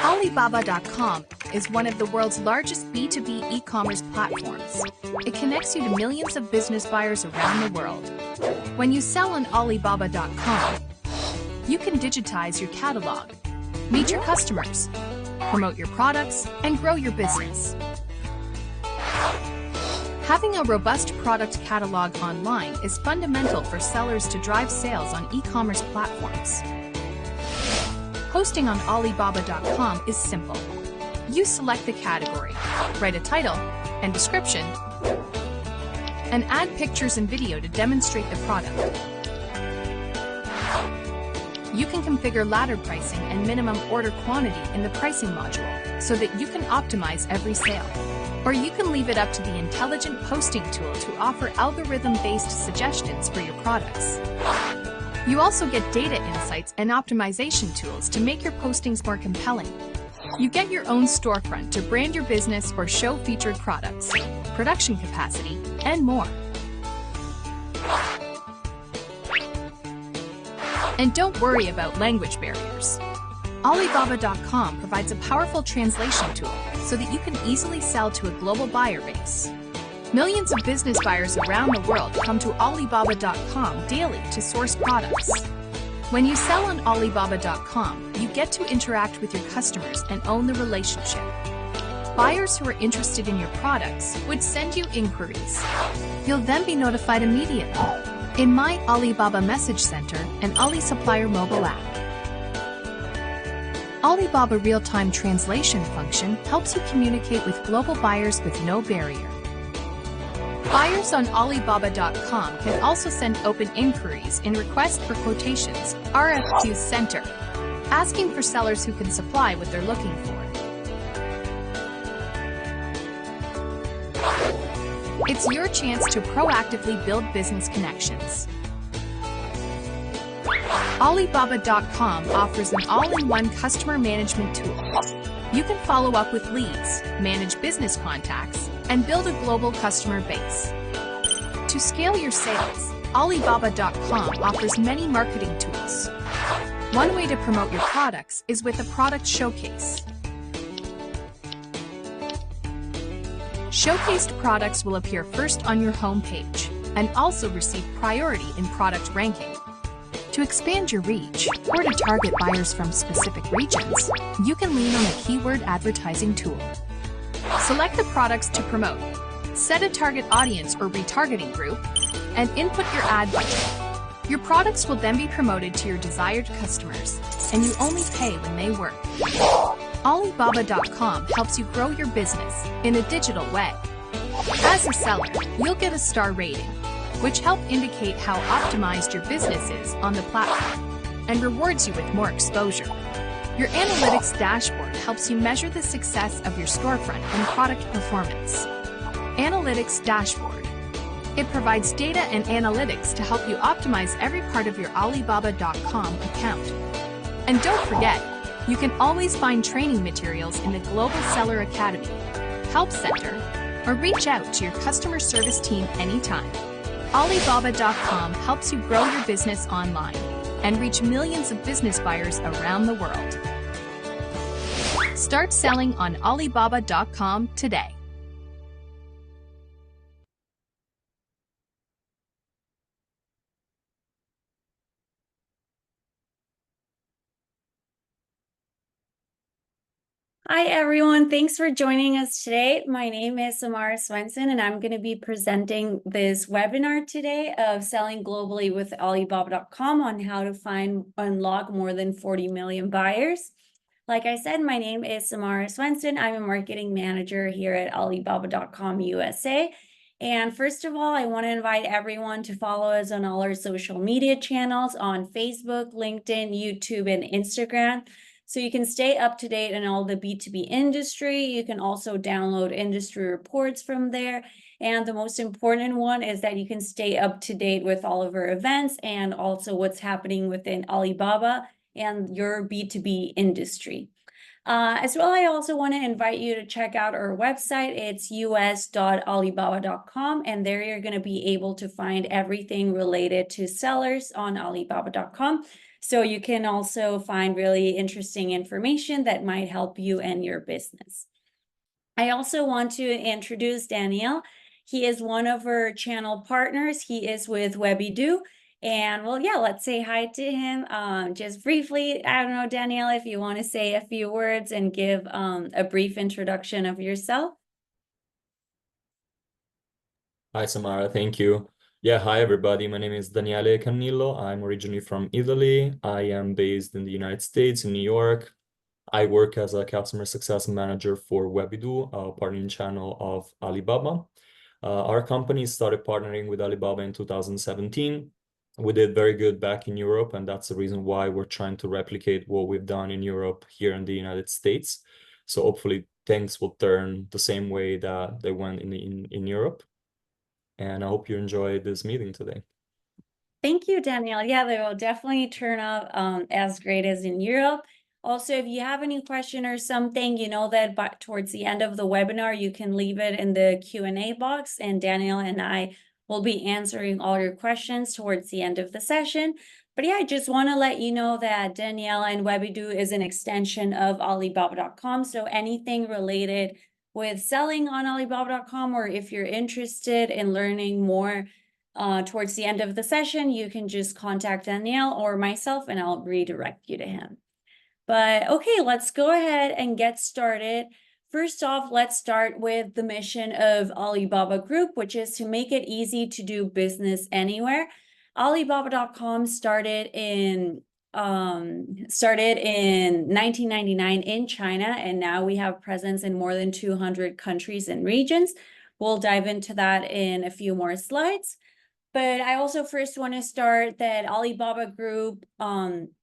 Alibaba.com is one of the world's largest B2B e-commerce platforms. It connects you to millions of business buyers around the world. When you sell on Alibaba.com, you can digitize your catalog, meet your customers, promote your products, and grow your business. Having a robust product catalog online is fundamental for sellers to drive sales on e-commerce platforms. Posting on Alibaba.com is simple. You select the category, write a title and description, and add pictures and video to demonstrate the product. You can configure ladder pricing and minimum order quantity in the pricing module so that you can optimize every sale. Or you can leave it up to the intelligent posting tool to offer algorithm-based suggestions for your products. You also get data insights and optimization tools to make your postings more compelling. You get your own storefront to brand your business or show featured products, production capacity, and more. And don't worry about language barriers. Alibaba.com provides a powerful translation tool so that you can easily sell to a global buyer base. Millions of business buyers around the world come to Alibaba.com daily to source products. When you sell on Alibaba.com, you get to interact with your customers and own the relationship. Buyers who are interested in your products would send you inquiries. You'll then be notified immediately in My Alibaba Message Center and Ali Supplier mobile app. Alibaba Real-Time Translation function helps you communicate with global buyers with no barrier. Buyers on Alibaba.com can also send open inquiries in Request for Quotations (RFQ) Center, asking for sellers who can supply what they're looking for. It's your chance to proactively build business connections. Alibaba.com offers an all-in-one customer management tool. You can follow up with leads, manage business contacts, and build a global customer base. To scale your sales, Alibaba.com offers many marketing tools. One way to promote your products is with a product showcase. Showcased products will appear first on your homepage and also receive priority in product ranking. To expand your reach or to target buyers from specific regions, you can lean on a keyword advertising tool. Select the products to promote, set a target audience or retargeting group, and input your ad budget. Your products will then be promoted to your desired customers, and you only pay when they work. Alibaba.com helps you grow your business in a digital way. As a seller, you'll get a star rating, which help indicate how optimized your business is on the platform and rewards you with more exposure. Your analytics dashboard helps you measure the success of your storefront and product performance. Analytics dashboard. It provides data and analytics to help you optimize every part of your Alibaba.com account. And don't forget, you can always find training materials in the Global Seller Academy, Help Center, or reach out to your customer service team anytime. Alibaba.com helps you grow your business online and reach millions of business buyers around the world. Start selling on Alibaba.com today. Hi, everyone. Thanks for joining us today. My name is Samara Swenson, and I'm going to be presenting this webinar today of selling globally with Alibaba.com on how to unlock more than 40 million buyers. Like I said, my name is Samara Swenson. I'm a marketing manager here at Alibaba.com USA. And first of all, I want to invite everyone to follow us on all our social media channels on Facebook, LinkedIn, YouTube, and Instagram. So you can stay up to date on all the B2B industry. You can also download industry reports from there. And the most important one is that you can stay up to date with all of our events and also what's happening within Alibaba and your B2B industry. As well, I also want to invite you to check out our website. It's us.alibaba.com, and there you're going to be able to find everything related to sellers on Alibaba.com. So you can also find really interesting information that might help you and your business. I also want to introduce Daniel. He is one of our channel partners. He is with WebBeDo. And well, yeah, let's say hi to him. Just briefly, I don't know, Danielle, if you want to say a few words and give a brief introduction of yourself. Hi, Samara. Thank you. Yeah, hi, everybody. My name is Daniele Canillo. I'm originally from Italy. I am based in the United States, in New York. I work as a customer success manager for WebBeDo, a partnering channel of Alibaba. Our company started partnering with Alibaba in 2017. We did very good back in Europe, and that's the reason why we're trying to replicate what we've done in Europe here in the United States. So hopefully things will turn the same way that they went in Europe. And I hope you enjoyed this meeting today. Thank you, Danielle. Yeah, they will definitely turn out as great as in Europe. Also, if you have any question or something, you know that but towards the end of the webinar, you can leave it in the Q&A box, and Danielle and I will be answering all your questions towards the end of the session. But yeah, I just want to let you know that Danielle and WebBeDo is an extension of Alibaba.com. So anything related with selling on Alibaba.com, or if you're interested in learning more towards the end of the session, you can just contact Danielle or myself and I'll redirect you to him. But okay, let's go ahead and get started. First off, let's start with the mission of Alibaba Group, which is to make it easy to do business anywhere. Alibaba.com started in 1999 in China, and now we have presence in more than 200 countries and regions. We'll dive into that in a few more slides. But I also first want to start that Alibaba Group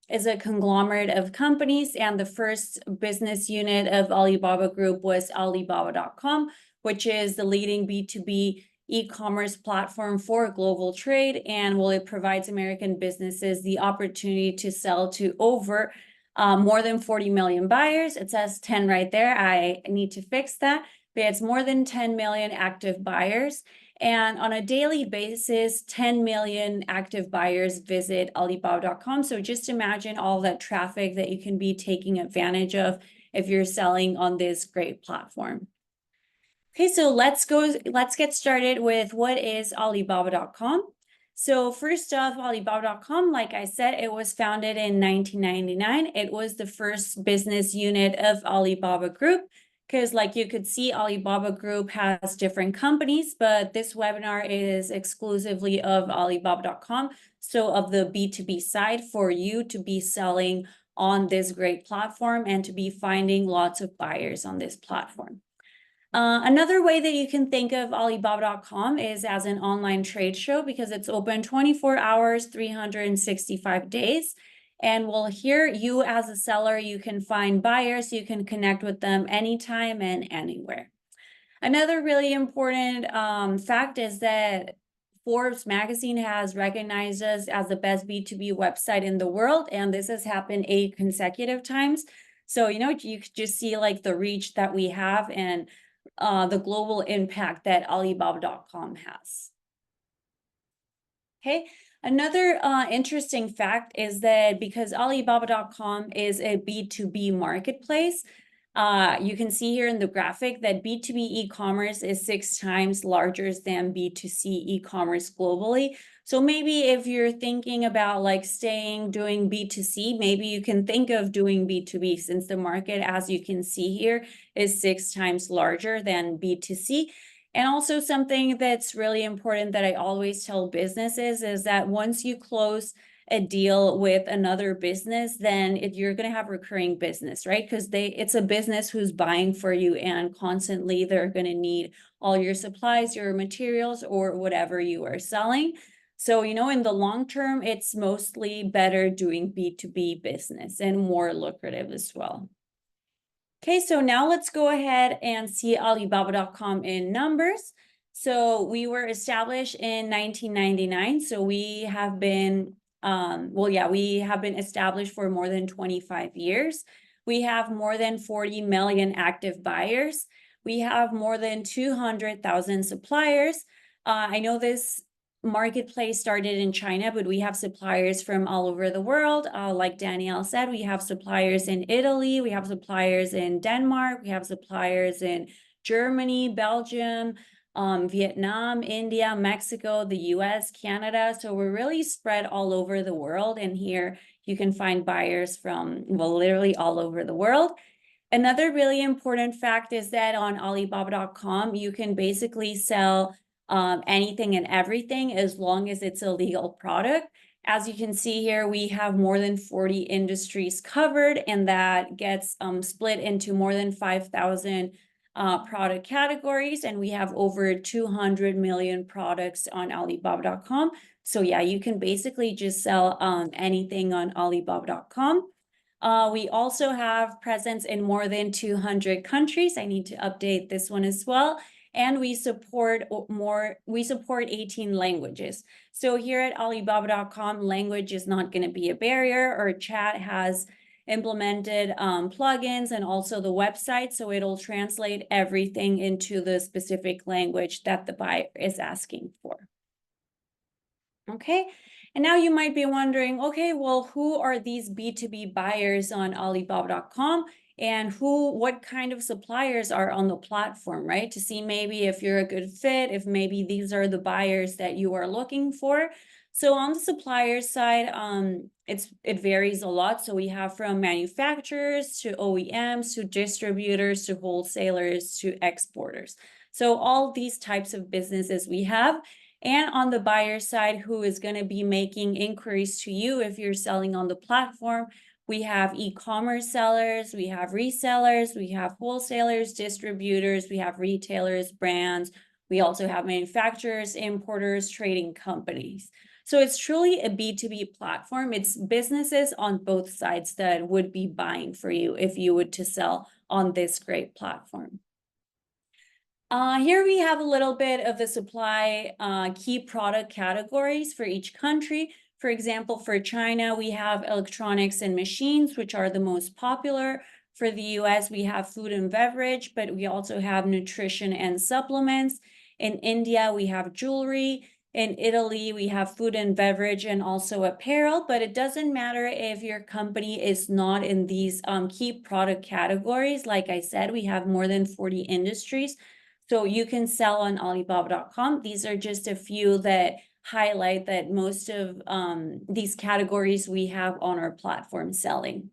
is a conglomerate of companies, and the first business unit of Alibaba Group was Alibaba.com, which is the leading B2B e-commerce platform for global trade, and well, it provides American businesses the opportunity to sell to over more than 40 million buyers. It says 10 right there. I need to fix that, but it's more than 10 million active buyers. And on a daily basis, 10 million active buyers visit Alibaba.com. So just imagine all that traffic that you can be taking advantage of if you're selling on this great platform. Okay, so let's get started with what is Alibaba.com. So first off, Alibaba.com, like I said, it was founded in 1999. It was the first business unit of Alibaba Group. Because like you could see, Alibaba Group has different companies, but this webinar is exclusively of Alibaba.com. So of the B2B side, for you to be selling on this great platform and to be finding lots of buyers on this platform. Another way that you can think of Alibaba.com is as an online trade show, because it's open 24 hours, 365 days. And well, here you as a seller, you can find buyers, you can connect with them anytime and anywhere. Another really important fact is that Forbes magazine has recognized us as the best B2B website in the world, and this has happened 8 consecutive times. So, you know, you could just see like the reach that we have and the global impact that Alibaba.com has. Okay. Another interesting fact is that because Alibaba.com is a B2B marketplace, you can see here in the graphic that B2B e-commerce is 6 times larger than B2C e-commerce globally. So maybe if you're thinking about like doing B2C, maybe you can think of doing B2B, since the market, as you can see here, is 6 times larger than B2C. And also something that's really important that I always tell businesses is that once you close a deal with another business, then you're going to have recurring business, right? Because it's a business who's buying for you, and constantly they're going to need all your supplies, your materials, or whatever you are selling. So, you know, in the long term, it's mostly better doing B2B business and more lucrative as well. Okay, so now let's go ahead and see Alibaba.com in numbers. So we were established in 1999. So we have been, we have been established for more than 25 years. We have more than 40 million active buyers. We have more than 200,000 suppliers. I know this marketplace started in China, but we have suppliers from all over the world. Like Danielle said, we have suppliers in Italy, we have suppliers in Denmark, we have suppliers in Germany, Belgium, Vietnam, India, Mexico, the US, Canada. So we're really spread all over the world. And here you can find buyers from, well, literally all over the world. Another really important fact is that on Alibaba.com, you can basically sell anything and everything as long as it's a legal product. As you can see here, we have more than 40 industries covered, and that gets split into more than 5,000 product categories, and we have over 200 million products on Alibaba.com. So yeah, you can basically just sell anything on Alibaba.com. We also have presence in more than 200 countries. I need to update this one as well. And we support 18 languages. So here at Alibaba.com, language is not going to be a barrier. Our chat has implemented plugins and also the website, so it'll translate everything into the specific language that the buyer is asking for. Okay, and now you might be wondering, okay, well, who are these B2B buyers on Alibaba.com? And what kind of suppliers are on the platform, right? To see maybe if you're a good fit, if maybe these are the buyers that you are looking for. So on the supplier side, it varies a lot. So we have from manufacturers to OEMs to distributors to wholesalers to exporters. So all these types of businesses we have. And on the buyer side, who is going to be making inquiries to you if you're selling on the platform, we have e-commerce sellers, we have resellers, we have wholesalers, distributors, we have retailers, brands. We also have manufacturers, importers, trading companies. So it's truly a B2B platform. It's businesses on both sides that would be buying for you if you would to sell on this great platform. Here we have a little bit of the supply key product categories for each country. For example, for China, we have electronics and machines, which are the most popular. For the US, we have food and beverage, but we also have nutrition and supplements. In India, we have jewelry. In Italy, we have food and beverage and also apparel, but it doesn't matter if your company is not in these key product categories. Like I said, we have more than 40 industries. So you can sell on Alibaba.com. These are just a few that highlight that most of these categories we have on our platform selling.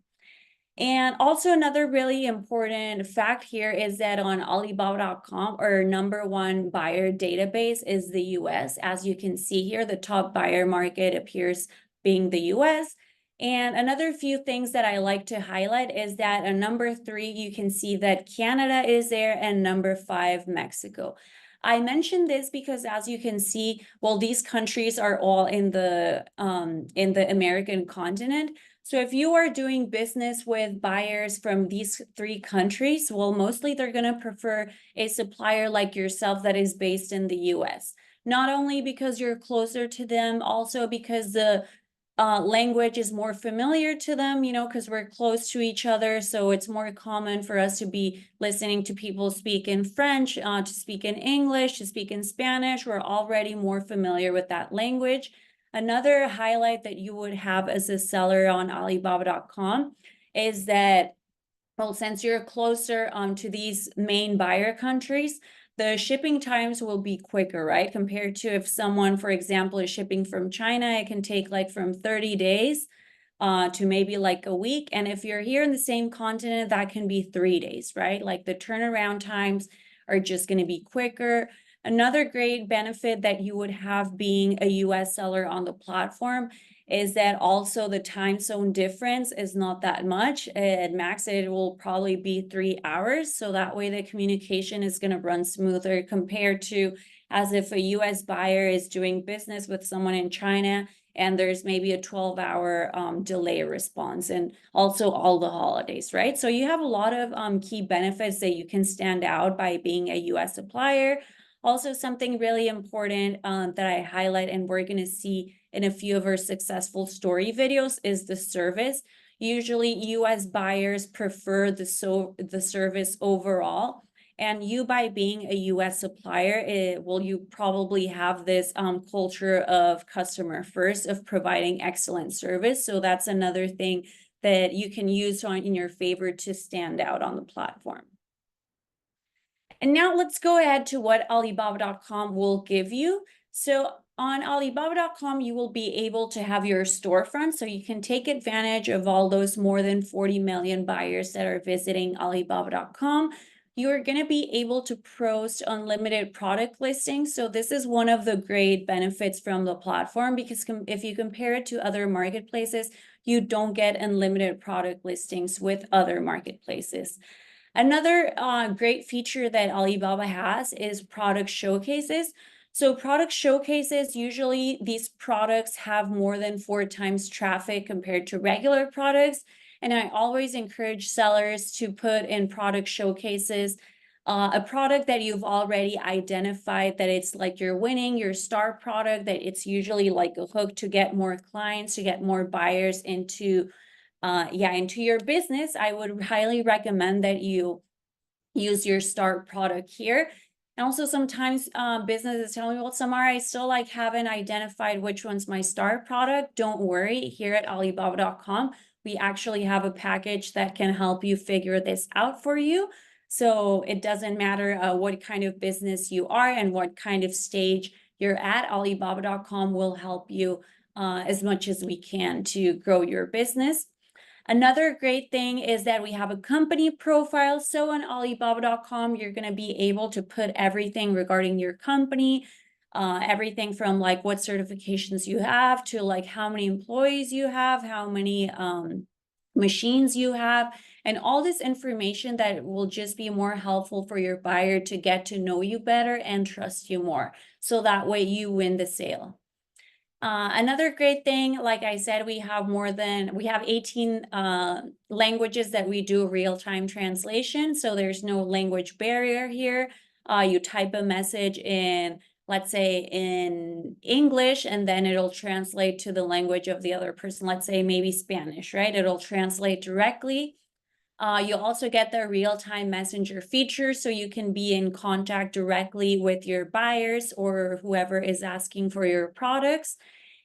And also another really important fact here is that on Alibaba.com, our #1 buyer database is the US. As you can see here, the top buyer market appears being the US. And another few things that I like to highlight is that on #3, you can see that Canada is there, and #5, Mexico. I mentioned this because, as you can see, well, these countries are all in the American continent. So if you are doing business with buyers from these 3 countries, well, mostly they're going to prefer a supplier like yourself that is based in the US. Not only because you're closer to them, also because the language is more familiar to them, you know, because we're close to each other. So it's more common for us to be listening to people speak in French, to speak in English, to speak in Spanish. We're already more familiar with that language. Another highlight that you would have as a seller on Alibaba.com is that, well, since you're closer to these main buyer countries, the shipping times will be quicker, right? Compared to if someone, for example, is shipping from China, it can take like from 30 days to maybe like a week. And if you're here in the same continent, that can be 3 days, right? Like the turnaround times are just going to be quicker. Another great benefit that you would have being a US seller on the platform is that also the time zone difference is not that much. At max, it will probably be 3 hours. So that way the communication is going to run smoother compared to as if a US buyer is doing business with someone in China and there's maybe a 12-hour delay response, and also all the holidays, right? So you have a lot of key benefits that you can stand out by being a US supplier. Also, something really important that I highlight, and we're going to see in a few of our successful story videos, is the service. Usually, US buyers prefer the service overall. And you, by being a US supplier, you probably have this culture of customer first, of providing excellent service. So that's another thing that you can use in your favor to stand out on the platform. And now let's go ahead to what Alibaba.com will give you. So on Alibaba.com, you will be able to have your storefront, so you can take advantage of all those more than 40 million buyers that are visiting Alibaba.com. You're going to be able to post unlimited product listings. So this is one of the great benefits from the platform, because if you compare it to other marketplaces, you don't get unlimited product listings with other marketplaces. Another great feature that Alibaba has is product showcases. So product showcases, usually these products have more than 4 times traffic compared to regular products. And I always encourage sellers to put in product showcases a product that you've already identified that it's like your winning, your star product, that it's usually like a hook to get more clients, to get more buyers into your business. I would highly recommend that you use your star product here. And also sometimes businesses tell me, well, Samara, I still haven't identified which one's my star product. Don't worry, here at Alibaba.com, we actually have a package that can help you figure this out for you. So it doesn't matter what kind of business you are and what kind of stage you're at, Alibaba.com will help you as much as we can to grow your business. Another great thing is that we have a company profile. So on Alibaba.com, you're going to be able to put everything regarding your company, everything from what certifications you have to how many employees you have, how many machines you have, and all this information that will just be more helpful for your buyer to get to know you better and trust you more. So that way you win the sale. Another great thing, like I said, we have 18 languages that we do real-time translation. So there's no language barrier here. You type a message in, let's say in English, and then it'll translate to the language of the other person. Let's say maybe Spanish, right? It'll translate directly. You'll also get the real-time messenger feature, so you can be in contact directly with your buyers or whoever is asking for your products.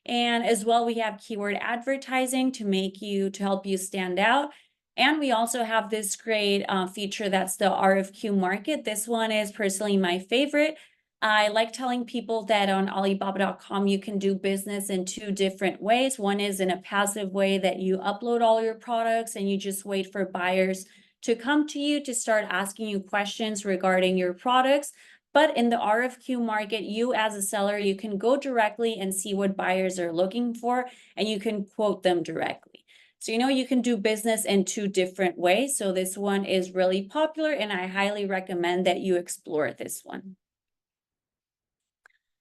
And as well, we have keyword advertising to help you stand out. And we also have this great feature that's the RFQ market. This one is personally my favorite. I like telling people that on Alibaba.com, you can do business in 2 different ways. One is in a passive way that you upload all your products and you just wait for buyers to come to you to start asking you questions regarding your products. But in the RFQ market, you as a seller, you can go directly and see what buyers are looking for, and you can quote them directly. So, you can do business in 2 different ways. So this one is really popular, and I highly recommend that you explore this one.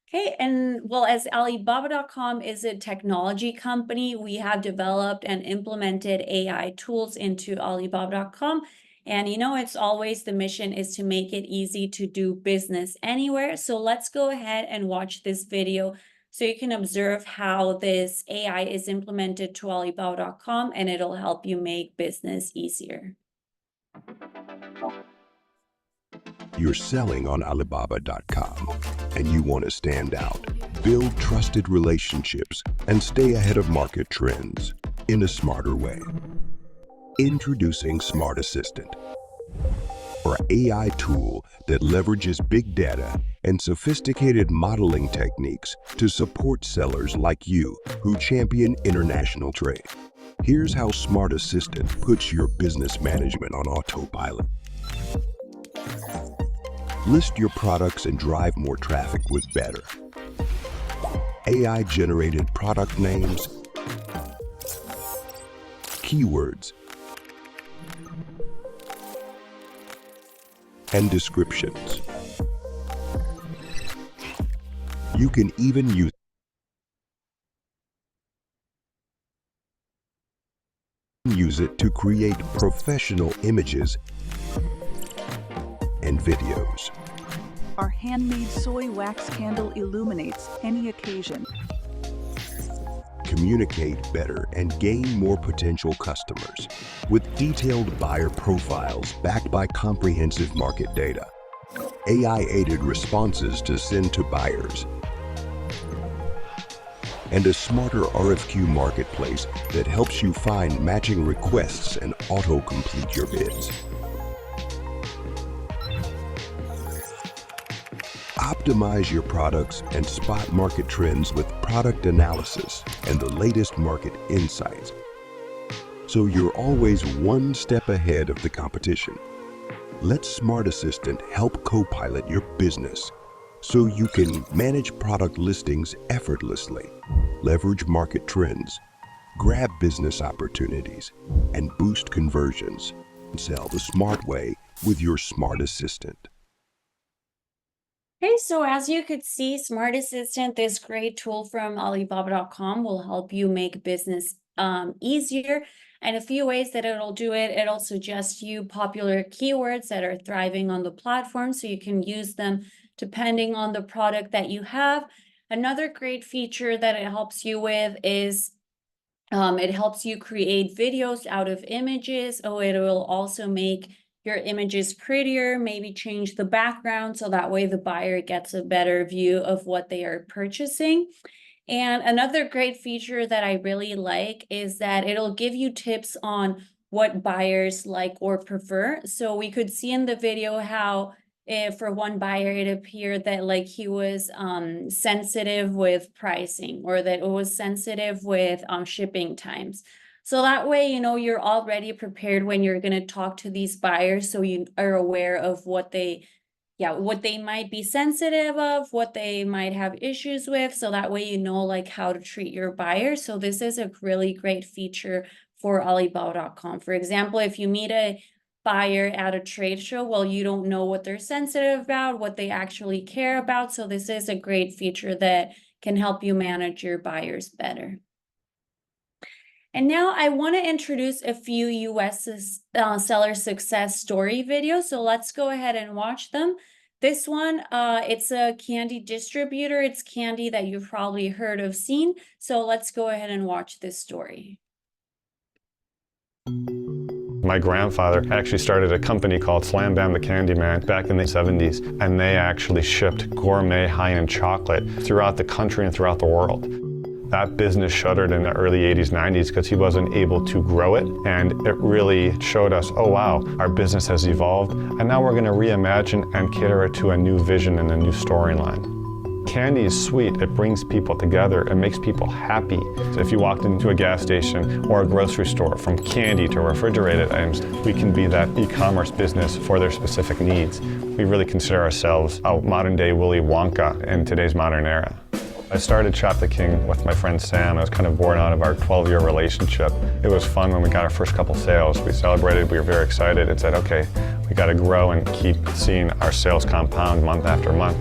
Okay, and well, as Alibaba.com is a technology company, we have developed and implemented AI tools into Alibaba.com. And it's always the mission is to make it easy to do business anywhere. So let's go ahead and watch this video so you can observe how this AI is implemented to Alibaba.com, and it'll help you make business easier. You're selling on Alibaba.com and you want to stand out, build trusted relationships, and stay ahead of market trends in a smarter way. Introducing Smart Assistant, our AI tool that leverages big data and sophisticated modeling techniques to support sellers like you who champion international trade. Here's how Smart Assistant puts your business management on autopilot. List your products and drive more traffic with Better. AI-generated product names, keywords, and descriptions. You can even use it to create professional images and videos. Our handmade soy wax candle illuminates any occasion. Communicate better and gain more potential customers with detailed buyer profiles backed by comprehensive market data. AI-aided responses to send to buyers, and a smarter RFQ marketplace that helps you find matching requests and auto-complete your bids. Optimize your products and spot market trends with product analysis and the latest market insights, so you're always one step ahead of the competition. Let Smart Assistant help co-pilot your business so you can manage product listings effortlessly, leverage market trends, grab business opportunities, and boost conversions. Sell the smart way with your Smart Assistant. Okay, so as you could see, Smart Assistant, this great tool from Alibaba.com, will help you make business easier. And a few ways that it'll do it, it'll suggest you popular keywords that are thriving on the platform, so you can use them depending on the product that you have. Another great feature that it helps you with is it helps you create videos out of images. Oh, it will also make your images prettier, maybe change the background so that way the buyer gets a better view of what they are purchasing. And another great feature that I really like is that it'll give you tips on what buyers like or prefer. So we could see in the video how for one buyer, it appeared that like he was sensitive with pricing, or that it was sensitive with shipping times. So that way, you know, you're already prepared when you're going to talk to these buyers, so you are aware of what they might be sensitive of, what they might have issues with. So that way, you know, like how to treat your buyers. So this is a really great feature for Alibaba.com. For example, if you meet a buyer at a trade show, well, you don't know what they're sensitive about, what they actually care about. So this is a great feature that can help you manage your buyers better. And now I want to introduce a few US seller success story videos. So let's go ahead and watch them. This one, it's a candy distributor. It's candy that you've probably heard of, seen. So let's go ahead and watch this story. My grandfather actually started a company called Slam Bam the Candyman back in the 70s, and they actually shipped gourmet high-end chocolate throughout the country and throughout the world. That business shuttered in the early 80s, 90s because he wasn't able to grow it, and it really showed us, oh wow, our business has evolved, and now we're going to reimagine and cater it to a new vision and a new storyline. Candy is sweet, it brings people together, it makes people happy. So if you walked into a gas station or a grocery store, from candy to refrigerated items, we can be that e-commerce business for their specific needs. We really consider ourselves a modern day Willy Wonka in today's modern era. I started Shop the King with my friend Sam. It was kind of born out of our 12-year relationship. It was fun when we got our first couple sales. We celebrated, we were very excited, and said, okay, we got to grow and keep seeing our sales compound month after month.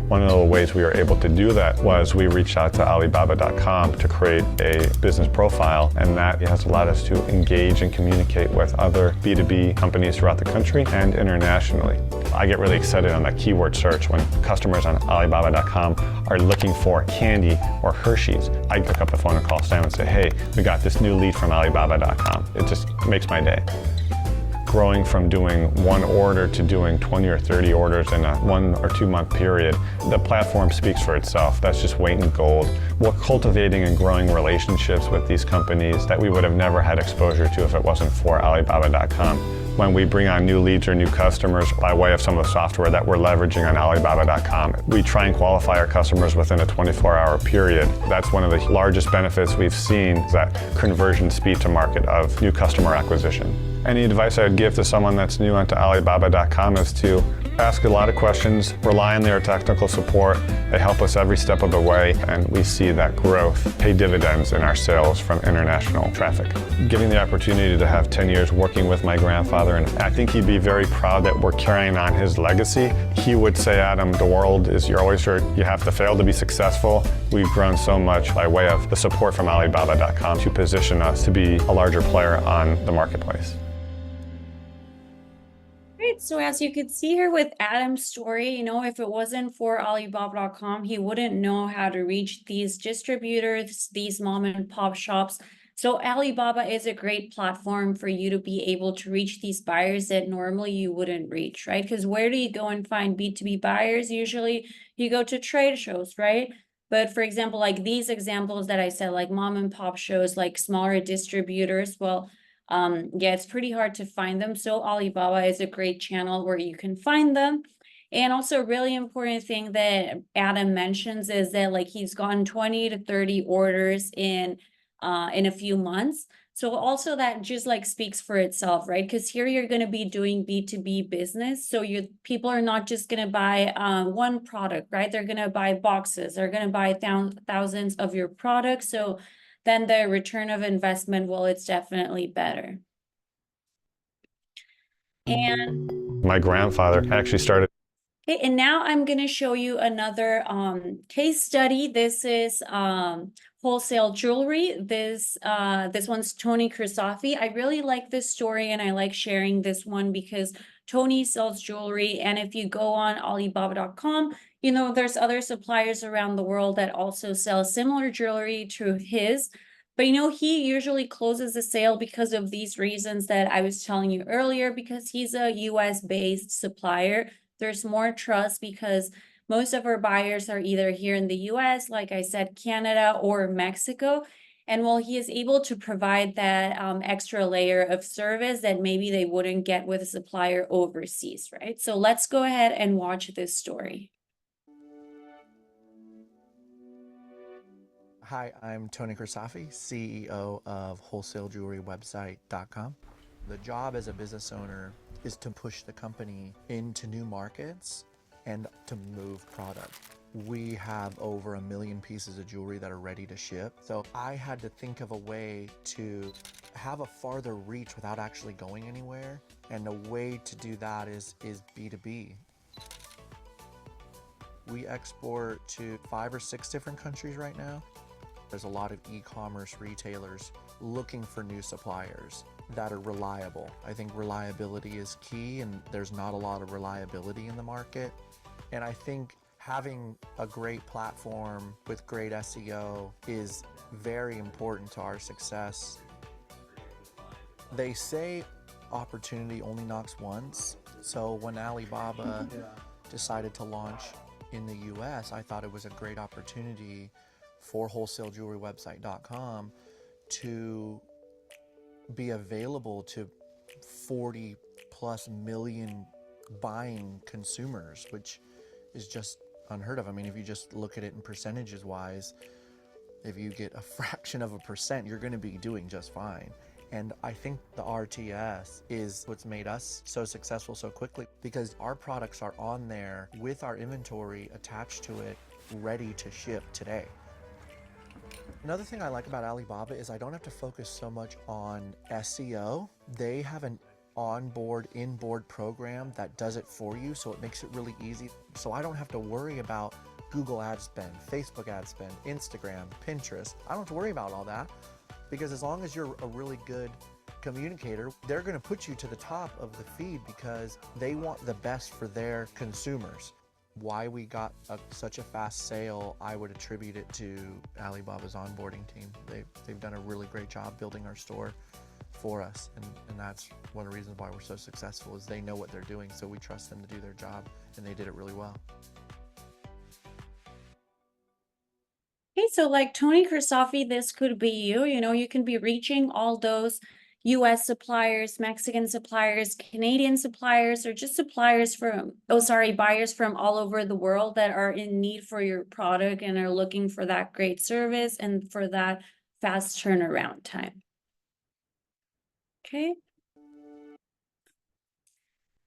One of the ways we were able to do that was we reached out to Alibaba.com to create a business profile, and that has allowed us to engage and communicate with other B2B companies throughout the country and internationally. I get really excited on that keyword search when customers on Alibaba.com are looking for candy or Hershey's. I pick up the phone and call Sam and say, hey, we got this new lead from Alibaba.com. It just makes my day. Growing from doing one order to doing 20 or 30 orders in a 1 or 2 month period, the platform speaks for itself. That's just weight in gold. We're cultivating and growing relationships with these companies that we would have never had exposure to if it wasn't for Alibaba.com. When we bring on new leads or new customers by way of some of the software that we're leveraging on Alibaba.com, we try and qualify our customers within a 24-hour period. That's one of the largest benefits we've seen, is that conversion speed to market of new customer acquisition. Any advice I would give to someone that's new onto Alibaba.com is to ask a lot of questions, rely on their technical support. They help us every step of the way, and we see that growth pay dividends in our sales from international traffic. Given the opportunity to have 10 years working with my grandfather, and I think he'd be very proud that we're carrying on his legacy. He would say, Adam, the world is your oyster. You have to fail to be successful. We've grown so much by way of the support from Alibaba.com to position us to be a larger player on the marketplace. So as you could see here with Adam's story, you know, if it wasn't for Alibaba.com, he wouldn't know how to reach these distributors, these mom and pop shops. So Alibaba is a great platform for you to be able to reach these buyers that normally you wouldn't reach, right? Because where do you go and find B2B buyers? Usually you go to trade shows, right? But for example, like these examples that I said, like mom and pop shows, like smaller distributors, well, yeah, it's pretty hard to find them. So Alibaba is a great channel where you can find them. And also a really important thing that Adam mentions is that like he's gotten 20 to 30 orders in a few months. So also that just like speaks for itself, right? Because here you're going to be doing B2B business. So people are not just going to buy one product, right? They're going to buy boxes. They're going to buy thousands of your products. So then the return of investment, well, it's definitely better. And My grandfather actually started. okay, and now I'm going to show you another case study. This is wholesale jewelry. This one's Tony Kristofi. I really like this story and I like sharing this one because Tony sells jewelry, and if you go on Alibaba.com, you know, there's other suppliers around the world that also sell similar jewelry to his. But you know, he usually closes the sale because of these reasons that I was telling you earlier, because he's a US-based supplier. There's more trust because most of our buyers are either here in the US, like I said, Canada or Mexico. And while he is able to provide that extra layer of service that maybe they wouldn't get with a supplier overseas, right? So let's go ahead and watch this story. Hi, I'm Tony Kristofi, CEO of WholesaleJewelryWebsite.com. The job as a business owner is to push the company into new markets and to move product. We have over 1 million pieces of jewelry that are ready to ship. So I had to think of a way to have a farther reach without actually going anywhere. And the way to do that is B2B. We export to 5 or 6 different countries right now. There's a lot of e-commerce retailers looking for new suppliers that are reliable. I think reliability is key, and there's not a lot of reliability in the market. And I think having a great platform with great SEO is very important to our success. They say opportunity only knocks once. So when Alibaba decided to launch in the US, I thought it was a great opportunity for WholesaleJewelryWebsite.com to be available to 40+ million buying consumers, which is just unheard of. I mean, if you just look at it in percentages wise, if you get a fraction of a percent, you're going to be doing just fine. And I think the RTS is what's made us so successful so quickly, because our products are on there with our inventory attached to it, ready to ship today. Another thing I like about Alibaba is I don't have to focus so much on SEO. They have an inboard program that does it for you, so it makes it really easy. So I don't have to worry about Google ad spend, Facebook ad spend, Instagram, Pinterest. I don't have to worry about all that, because as long as you're a really good communicator, they're going to put you to the top of the feed because they want the best for their consumers. Why we got such a fast sale, I would attribute it to Alibaba's onboarding team. They've done a really great job building our store for us, and that's one of the reasons why we're so successful, is they know what they're doing, so we trust them to do their job, and they did it really well. Okay, so like Tony Kristofi, this could be you. You know, you can be reaching all those US suppliers, Mexican suppliers, Canadian suppliers, or just suppliers from, buyers from all over the world that are in need for your product and are looking for that great service and for that fast turnaround time. Okay.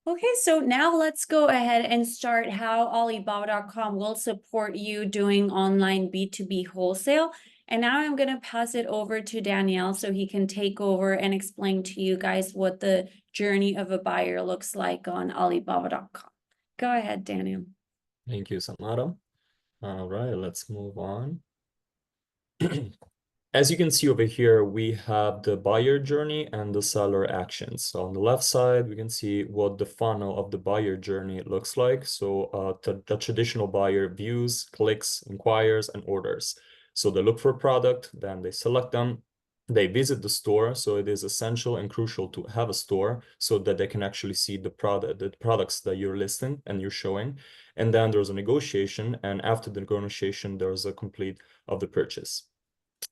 Okay, so now let's go ahead and start how Alibaba.com will support you doing online B2B wholesale. And now I'm going to pass it over to Danielle so he can take over and explain to you guys what the journey of a buyer looks like on Alibaba.com. Go ahead, Daniel. Thank you, Samara. All right, let's move on. As you can see over here, we have the buyer journey and the seller actions. So on the left side, we can see what the funnel of the buyer journey looks like. So the traditional buyer views, clicks, inquires, and orders. So they look for a product, then they select them, they visit the store. So it is essential and crucial to have a store so that they can actually see the products that you're listing and you're showing. And then there's a negotiation, and after the negotiation, there's a complete of the purchase.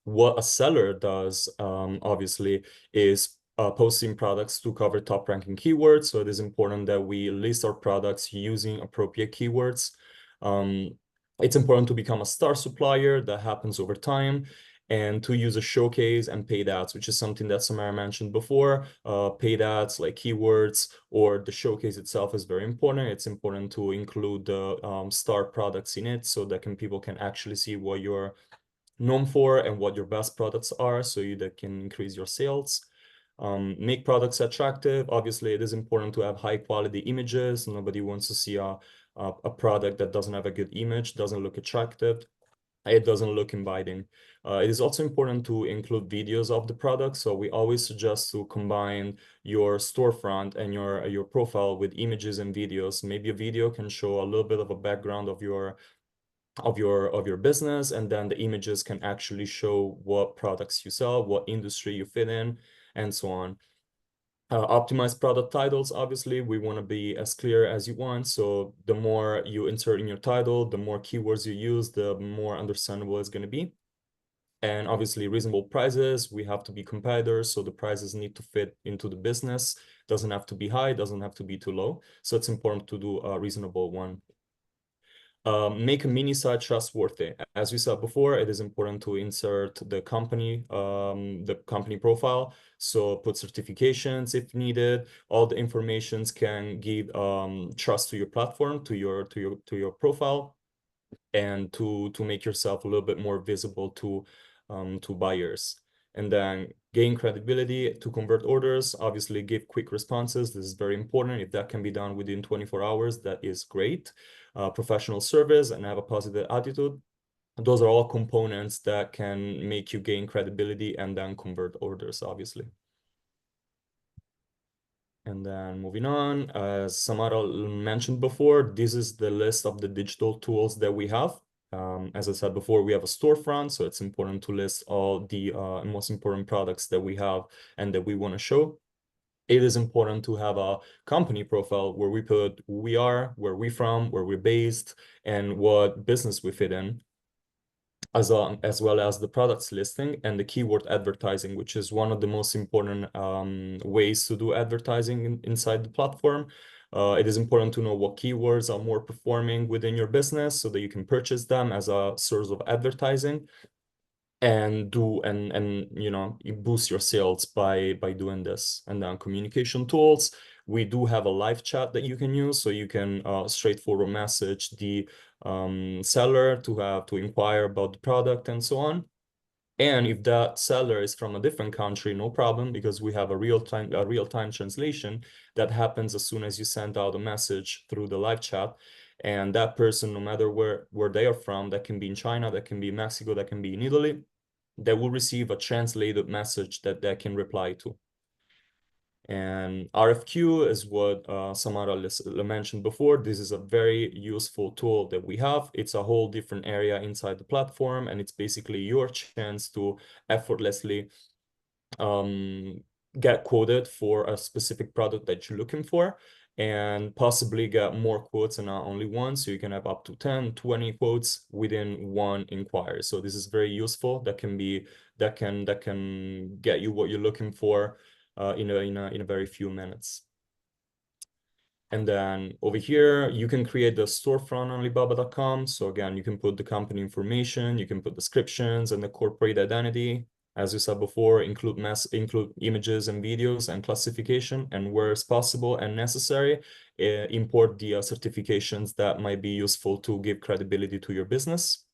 What a seller does, obviously, is posting products to cover top ranking keywords. So it is important that we list our products using appropriate keywords. It's important to become a star supplier. That happens over time. And to use a showcase and paid ads, which is something that Samara mentioned before. Paid ads like keywords or the showcase itself is very important. It's important to include the star products in it so that people can actually see what you're known for and what your best products are, so that can increase your sales. Make products attractive. Obviously, it is important to have high quality images. Nobody wants to see a product that doesn't have a good image, doesn't look attractive. It doesn't look inviting. It is also important to include videos of the product. So we always suggest to combine your storefront and your profile with images and videos. Maybe a video can show a little bit of a background of your business, and then the images can actually show what products you sell, what industry you fit in, and so on. Optimize product titles. Obviously, we want to be as clear as you want. So the more you insert in your title, the more keywords you use, the more understandable it's going to be. And obviously, reasonable prices. We have to be competitors, so the prices need to fit into the business. Doesn't have to be high, doesn't have to be too low. So it's important to do a reasonable one. Make a mini site trustworthy. As we said before, it is important to insert the company profile. So put certifications if needed. All the informations can give trust to your platform, to your profile, and to make yourself a little bit more visible to buyers. And then gain credibility to convert orders. Obviously, give quick responses. This is very important. If that can be done within 24 hours, that is great. Professional service and have a positive attitude. Those are all components that can make you gain credibility and then convert orders, obviously. And then moving on, as Samara mentioned before, this is the list of the digital tools that we have. As I said before, we have a storefront, so it's important to list all the most important products that we have and that we want to show. It is important to have a company profile where we put who we are, where we're from, where we're based, and what business we fit in, as well as the products listing and the keyword advertising, which is one of the most important ways to do advertising inside the platform. It is important to know what keywords are more performing within your business so that you can purchase them as a source of advertising. And you know, you boost your sales by doing this. And then communication tools, we do have a live chat that you can use, so you can straightforward message the seller to inquire about the product and so on. And if that seller is from a different country, no problem, because we have a real-time translation that happens as soon as you send out a message through the live chat. And that person, no matter where they are from, that can be in China, that can be in Mexico, that can be in Italy, they will receive a translated message that they can reply to. And RFQ is what Samara mentioned before. This is a very useful tool that we have. It's a whole different area inside the platform, and it's basically your chance to effortlessly get quoted for a specific product that you're looking for, and possibly get more quotes and not only one. So you can have up to 10, 20 quotes within one inquiry. So this is very useful. That can get you what you're looking for in a very few minutes. And then over here, you can create the storefront on Alibaba.com. So again, you can put the company information, you can put descriptions and the corporate identity. As we said before, include images and videos and classification, and where it's possible and necessary, import the certifications that might be useful to give credibility to your business.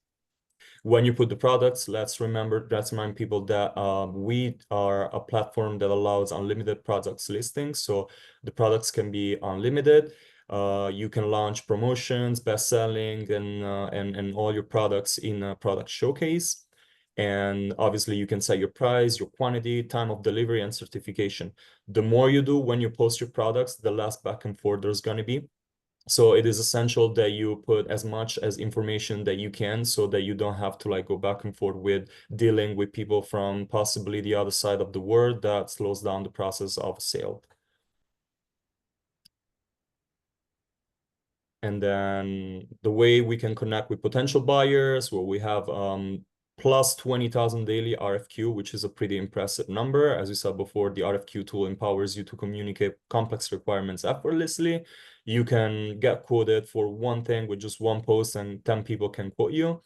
When you put the products, let's remind people that we are a platform that allows unlimited products listings. So the products can be unlimited. You can launch promotions, best-selling, and all your products in a product showcase. And obviously, you can set your price, your quantity, time of delivery, and certification. The more you do when you post your products, the less back and forth there's going to be. So it is essential that you put as much as information that you can so that you don't have to like go back and forth with dealing with people from possibly the other side of the world. That slows down the process of a sale. And then the way we can connect with potential buyers, well, we have plus 20,000 daily RFQ, which is a pretty impressive number. As we said before, the RFQ tool empowers you to communicate complex requirements effortlessly. You can get quoted for one thing with just one post and 10 people can quote you.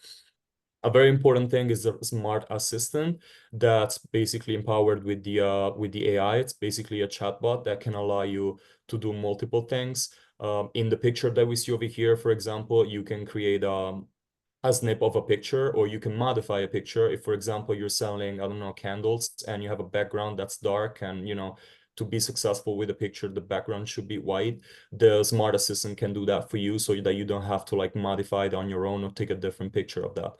A very important thing is the smart assistant that's basically empowered with the AI. It's basically a chatbot that can allow you to do multiple things. In the picture that we see over here, for example, you can create a snip of a picture, or you can modify a picture. If, for example, you're selling, I don't know, candles, and you have a background that's dark, and to be successful with a picture, the background should be white. The smart assistant can do that for you, so that you don't have to like modify it on your own or take a different picture of that.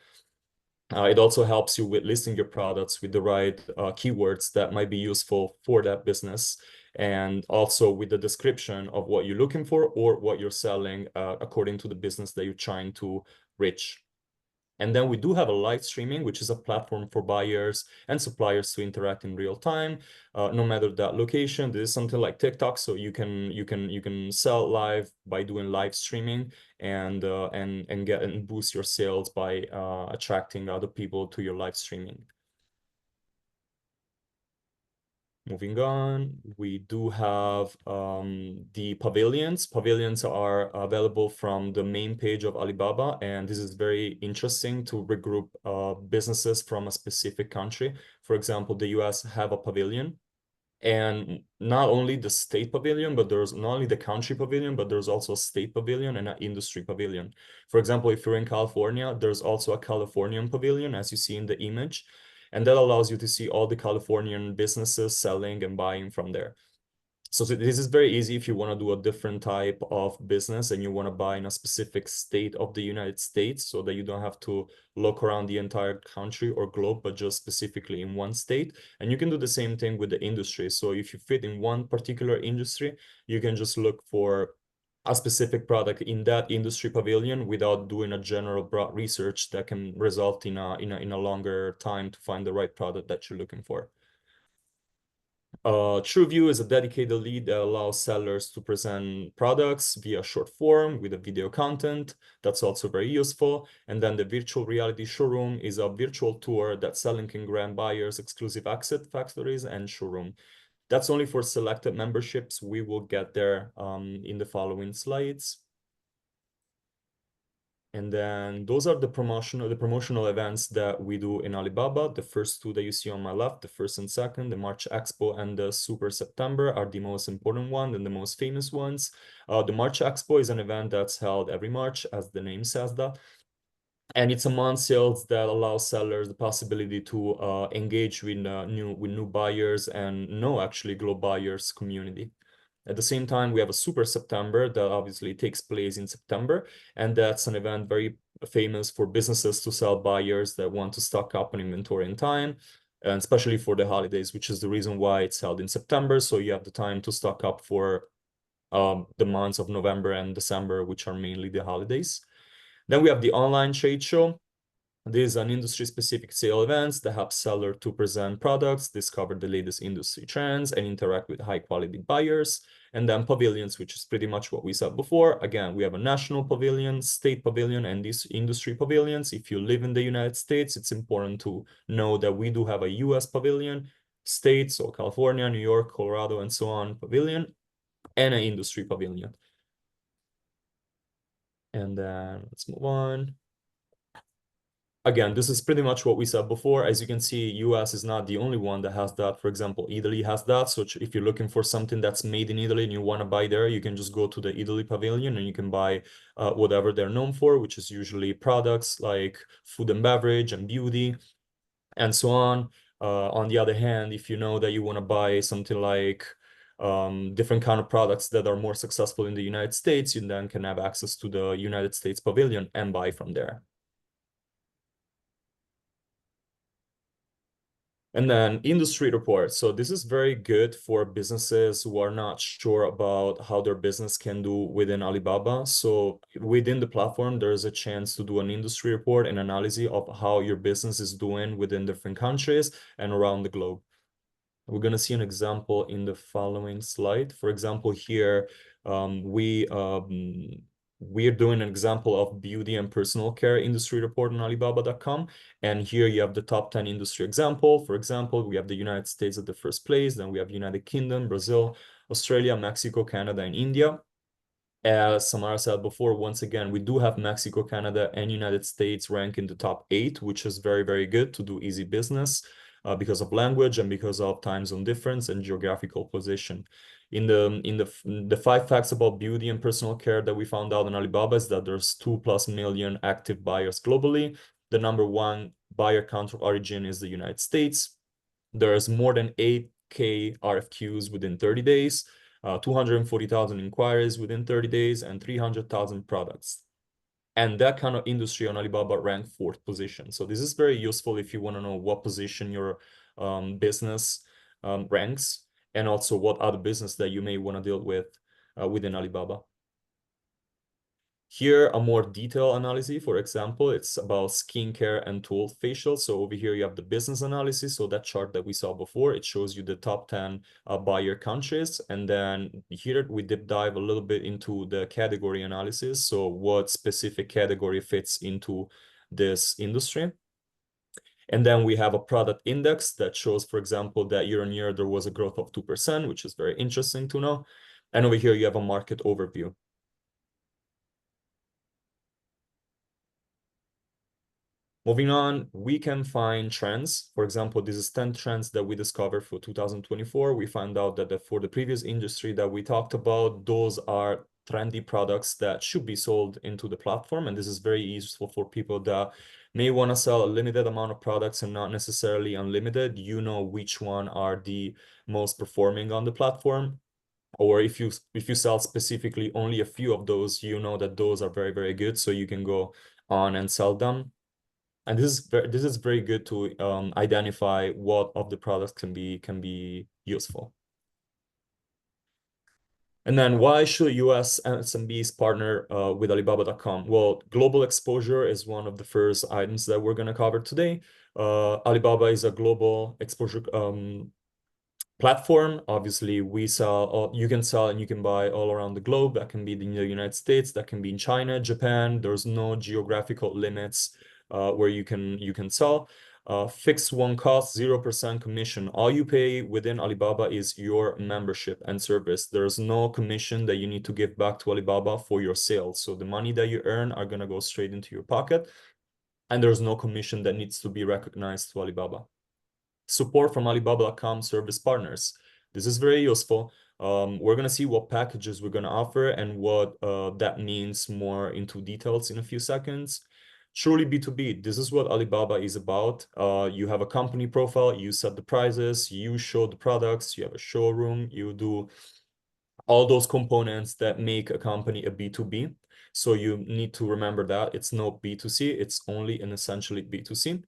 It also helps you with listing your products with the right keywords that might be useful for that business, and also with the description of what you're looking for or what you're selling according to the business that you're trying to reach. And then we do have a live streaming, which is a platform for buyers and suppliers to interact in real time, no matter that location. This is something like TikTok, so you can sell live by doing live streaming and get and boost your sales by attracting other people to your live streaming. Moving on, we do have the pavilions. Pavilions are available from the main page of Alibaba, and this is very interesting to regroup businesses from a specific country. For example, the US have a pavilion, and not only the state pavilion, but there's not only the country pavilion, but there's also a state pavilion and an industry pavilion. For example, if you're in California, there's also a Californian pavilion, as you see in the image. And that allows you to see all the Californian businesses selling and buying from there. So this is very easy if you want to do a different type of business and you want to buy in a specific state of the United States, so that you don't have to look around the entire country or globe, but just specifically in one state. And you can do the same thing with the industry. So if you fit in one particular industry, you can just look for a specific product in that industry pavilion without doing a general broad research that can result in a longer time to find the right product that you're looking for. TrueView is a dedicated lead that allows sellers to present products via short form with a video content. That's also very useful. And then the virtual reality showroom is a virtual tour that selling can grant buyers exclusive access factories and showroom. That's only for selected memberships. We will get there in the following slides. And then those are the promotional events that we do in Alibaba. The first two that you see on my left, the first and second, the March Expo and the Super September, are the most important one and the most famous ones. The March Expo is an event that's held every March, as the name says that. And it's a month sales that allows sellers the possibility to engage with new buyers and know actually global buyers community. At the same time, we have a Super September that obviously takes place in September, and that's an event very famous for businesses to sell buyers that want to stock up on inventory in time, and especially for the holidays, which is the reason why it's held in September. So you have the time to stock up for the months of November and December, which are mainly the holidays. Then we have the online trade show. This is an industry-specific sale events that help sellers to present products, discover the latest industry trends, and interact with high-quality buyers. And then pavilions, which is pretty much what we said before. Again, we have a national pavilion, state pavilion, and these industry pavilions. If you live in the United States, it's important to know that we do have a US pavilion, states, so California, New York, Colorado, and so on pavilion, and an industry pavilion. And then let's move on. Again, this is pretty much what we said before. As you can see, US is not the only one that has that. For example, Italy has that. So if you're looking for something that's made in Italy and you want to buy there, you can just go to the Italy pavilion and you can buy whatever they're known for, which is usually products like food and beverage and beauty and so on. On the other hand, if you know that you want to buy something like different kind of products that are more successful in the United States, you then can have access to the United States pavilion and buy from there. And then industry reports. So this is very good for businesses who are not sure about how their business can do within Alibaba. So within the platform, there's a chance to do an industry report and analysis of how your business is doing within different countries and around the globe. We're going to see an example in the following slide. For example, here we're doing an example of beauty and personal care industry report on Alibaba.com. And here you have the top 10 industry example. For example, we have the United States at the first place. Then we have United Kingdom, Brazil, Australia, Mexico, Canada, and India. As Samara said before, once again, we do have Mexico, Canada, and United States rank in the top 8, which is very, very good to do easy business because of language and because of time zone difference and geographical position. In the 5 facts about beauty and personal care that we found out on Alibaba is that there's 2+ million active buyers globally. The number 1 buyer country of origin is the United States. There's more than 8K RFQs within 30 days. 240,000 inquiries within 30 days, and 300,000 products. And that kind of industry on Alibaba ranked 4th position. So this is very useful if you want to know what position your business ranks, and also what other business that you may want to deal with within Alibaba. Here, a more detailed analysis. For example, it's about skincare and tool facials. So over here, you have the business analysis. So that chart that we saw before, it shows you the top 10 buyer countries. And then here we deep dive a little bit into the category analysis. So what specific category fits into this industry. And then we have a product index that shows, for example, that year on year, there was a growth of 2%, which is very interesting to know. And over here, you have a market overview. Moving on, we can find trends. For example, this is 10 trends that we discovered for 2024. We found out that for the previous industry that we talked about, those are trendy products that should be sold into the platform. And this is very useful for people that may want to sell a limited amount of products and not necessarily unlimited. You know which one are the most performing on the platform. Or if you sell specifically only a few of those, you know that those are very, very good. So you can go on and sell them. And this is very good to identify what of the products can be useful. And then why should US SMBs partner with Alibaba.com? Well, global exposure is one of the first items that we're going to cover today. Alibaba is a global exposure platform. Obviously, we sell, you can sell and you can buy all around the globe. That can be in the United States, that can be in China, Japan. There's no geographical limits where you can sell. Fixed one cost, 0% commission. All you pay within Alibaba is your membership and service. There's no commission that you need to give back to Alibaba for your sales. So the money that you earn are going to go straight into your pocket, and there's no commission that needs to be recognized to Alibaba. Support from Alibaba.com service partners. This is very useful. We're going to see what packages we're going to offer and what that means more into details in a few seconds. Truly B2B, this is what Alibaba is about. You have a company profile, you set the prices, you show the products, you have a showroom, you do all those components that make a company a B2B. So you need to remember that it's no B2C, it's only and essentially B2C.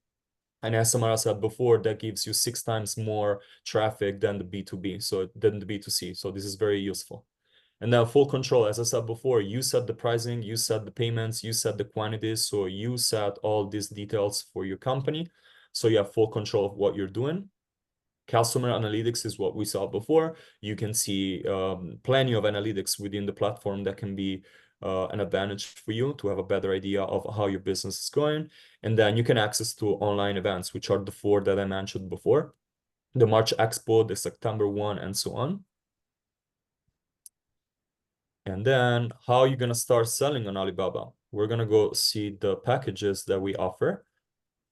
And as Samara said before, that gives you 6 times more traffic than the B2B, so than the B2C. So this is very useful. And now full control, as I said before, you set the pricing, you set the payments, you set the quantities. So you set all these details for your company. So you have full control of what you're doing. Customer analytics is what we saw before. You can see plenty of analytics within the platform that can be an advantage for you to have a better idea of how your business is going. And then you can access to online events, which are the 4 that I mentioned before. The March Expo, the September one, and so on. And then how are you going to start selling on Alibaba? We're going to go see the packages that we offer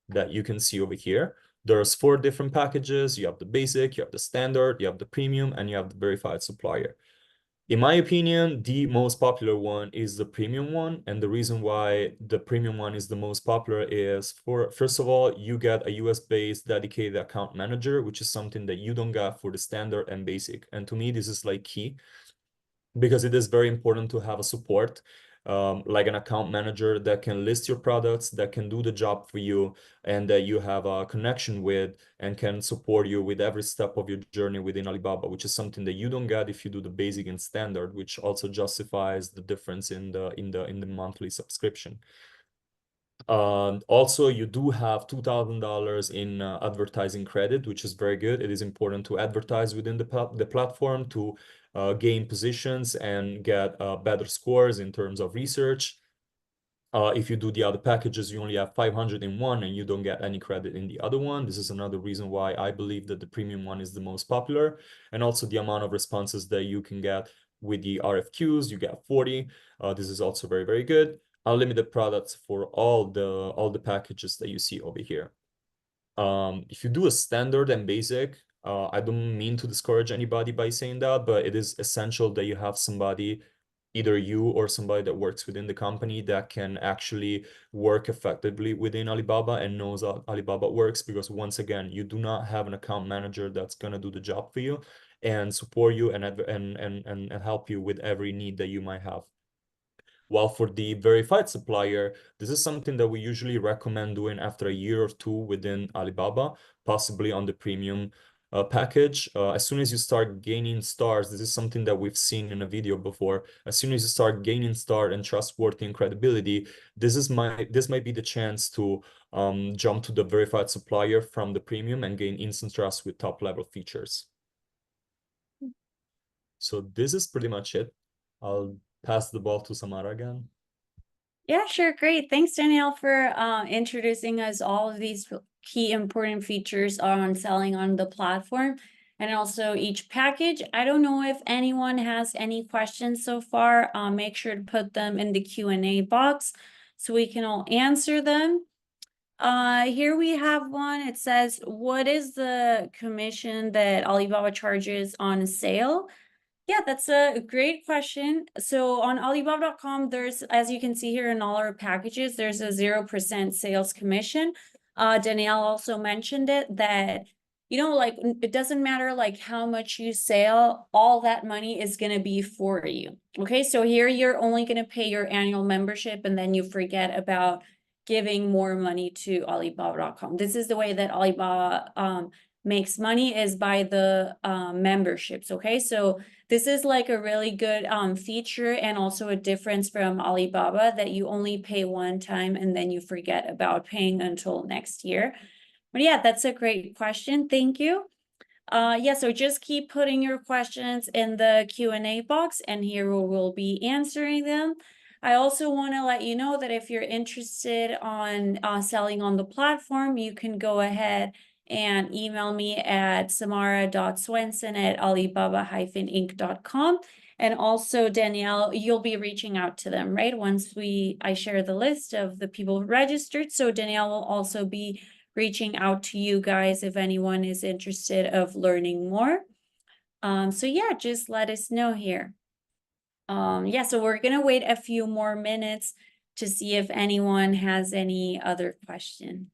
that you can see over here. There's 4 different packages. You have the basic, you have the standard, you have the premium, and you have the verified supplier. In my opinion, the most popular one is the premium one. And the reason why the premium one is the most popular is first of all, you get a US-based dedicated account manager, which is something that you don't get for the standard and basic. And to me, this is like key, because it is very important to have a support like an account manager that can list your products, that can do the job for you, and that you have a connection with and can support you with every step of your journey within Alibaba, which is something that you don't get if you do the basic and standard, which also justifies the difference in the monthly subscription. Also, you do have $2,000 in advertising credit, which is very good. It is important to advertise within the platform to gain positions and get better scores in terms of research. If you do the other packages, you only have 500 in one and you don't get any credit in the other one. This is another reason why I believe that the premium one is the most popular. And also the amount of responses that you can get with the RFQs, you get 40. This is also very, very good. Unlimited products for all the packages that you see over here. If you do a standard and basic, I don't mean to discourage anybody by saying that, but it is essential that you have somebody, either you or somebody that works within the company, that can actually work effectively within Alibaba and knows how Alibaba works, because once again, you do not have an account manager that's gonna do the job for you and support you and help you with every need that you might have. While for the verified supplier, this is something that we usually recommend doing after a year or two within Alibaba, possibly on the premium package. As soon as you start gaining stars, this is something that we've seen in a video before. As soon as you start gaining star and trustworthy and credibility, this might be the chance to jump to the verified supplier from the premium and gain instant trust with top level features. So this is pretty much it. I'll pass the ball to Samara again. Yeah, sure. Great. Thanks, Danielle, for introducing us all of these key important features on selling on the platform and also each package. I don't know if anyone has any questions so far. Make sure to put them in the Q&A box so we can all answer them. Here we have one. It says, what is the commission that Alibaba charges on sale? Yeah, that's a great question. So on Alibaba.com, there's, as you can see here in all our packages, there's a 0% sales commission. Danielle also mentioned it, that, you know, like, it doesn't matter like how much you sell, all that money is going to be for you. Okay, so here you're only going to pay your annual membership and then you forget about giving more money to Alibaba.com. This is the way that Alibaba makes money, is by the memberships. Okay, so this is like a really good feature and also a difference from Alibaba, that you only pay one time and then you forget about paying until next year. But yeah, that's a great question. Thank you. Yeah, so just keep putting your questions in the Q&A box and here we will be answering them. I also want to let you know that if you're interested on selling on the platform, you can go ahead and email me at samara.swenson@alibaba-inc.com. And also, Danielle, you'll be reaching out to them, right? Once I share the list of the people who registered. So Danielle will also be reaching out to you guys if anyone is interested of learning more. So yeah, just let us know here. Yeah, so we're gonna wait a few more minutes to see if anyone has any other question.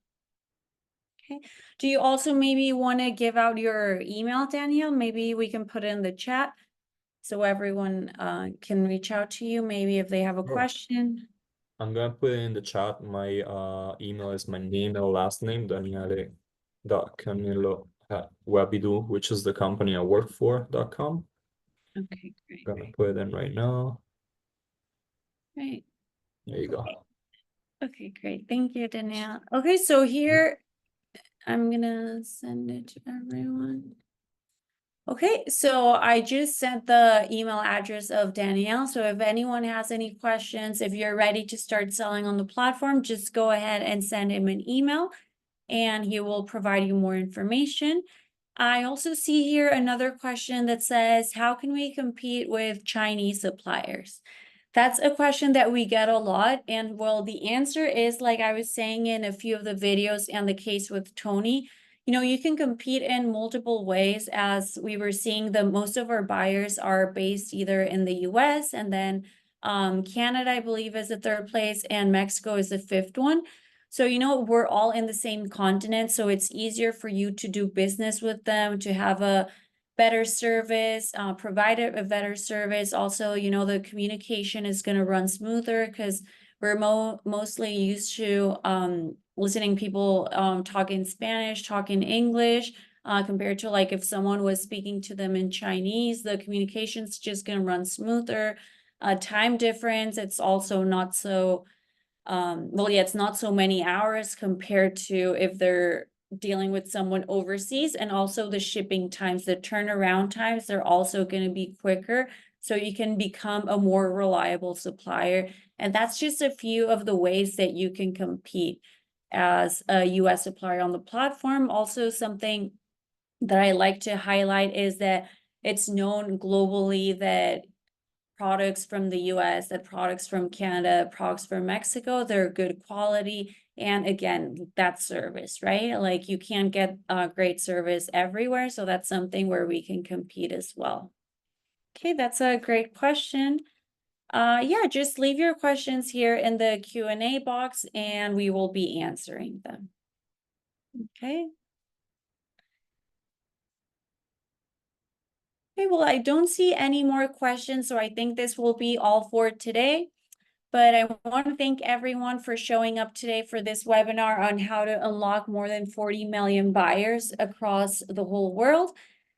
Okay. Do you also maybe want to give out your email, Danielle? Maybe we can put it in the chat so everyone can reach out to you, maybe if they have a question. I'm gonna put it in the chat. My email is my name and last name, Daniele.Canillo@Webidu, which is the company I work for.com. Okay, great. I'm gonna put it in right now. Great. There you go. Okay, great. Thank you, Danielle. Okay, so here I'm gonna send it to everyone. Okay, so I just sent the email address of Danielle. So if anyone has any questions, if you're ready to start selling on the platform, just go ahead and send him an email and he will provide you more information. I also see here another question that says, how can we compete with Chinese suppliers? That's a question that we get a lot. And well, the answer is, like I was saying in a few of the videos and the case with Tony, you know, you can compete in multiple ways. As we were seeing, most of our buyers are based either in the US, and then Canada, I believe, is the third place, and Mexico is the fifth one. So, you know, we're all in the same continent, so it's easier for you to do business with them, to have a better service, provide a better service. Also, you know, the communication is going to run smoother because we're mostly used to listening people talking Spanish, talking English, compared to like if someone was speaking to them in Chinese, the communication's just going to run smoother. Time difference, it's also not so well, yeah, it's not so many hours compared to if they're dealing with someone overseas, and also the shipping times, the turnaround times, they're also going to be quicker. So you can become a more reliable supplier. And that's just a few of the ways that you can compete as a US supplier on the platform. Also, something that I like to highlight is that it's known globally that products from the US, that products from Canada, products from Mexico, they're good quality. And again, that service, right? Like you can't get great service everywhere. So that's something where we can compete as well. Okay, that's a great question. Yeah, just leave your questions here in the Q&A box and we will be answering them. Okay. Okay, well, I don't see any more questions, so I think this will be all for today. But I want to thank everyone for showing up today for this webinar on how to unlock more than 40 million buyers across the whole world.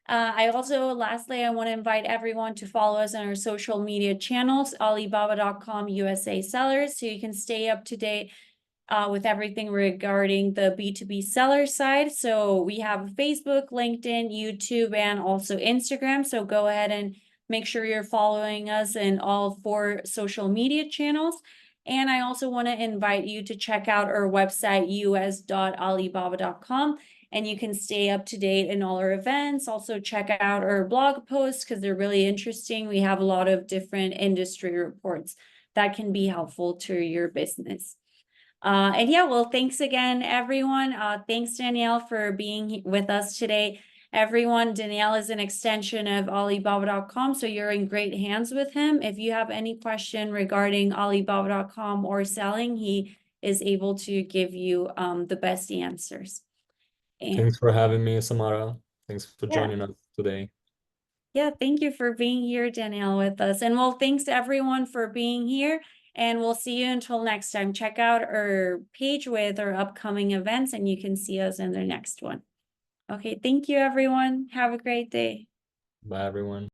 Lastly, I want to invite everyone to follow us on our social media channels, Alibaba.com USA Sellers, so you can stay up to date with everything regarding the B2B seller side. So we have Facebook, LinkedIn, YouTube, and also Instagram. So go ahead and make sure you're following us in all 4 social media channels. And I also want to invite you to check out our website, us.alibaba.com, and you can stay up to date in all our events. Also check out our blog posts because they're really interesting. We have a lot of different industry reports that can be helpful to your business. And yeah, well, thanks again, everyone. Thanks, Danielle, for being with us today. Everyone, Danielle is an extension of Alibaba.com, so you're in great hands with him. If you have any question regarding Alibaba.com or selling, he is able to give you the best answers. And Thanks for having me, Samara. Thanks for joining us today. yeah, thank you for being here, Danielle, with us. And well, thanks to everyone for being here. And we'll see you until next time. Check out our page with our upcoming events, and you can see us in the next one. Okay, thank you, everyone. Have a great day. Bye, everyone.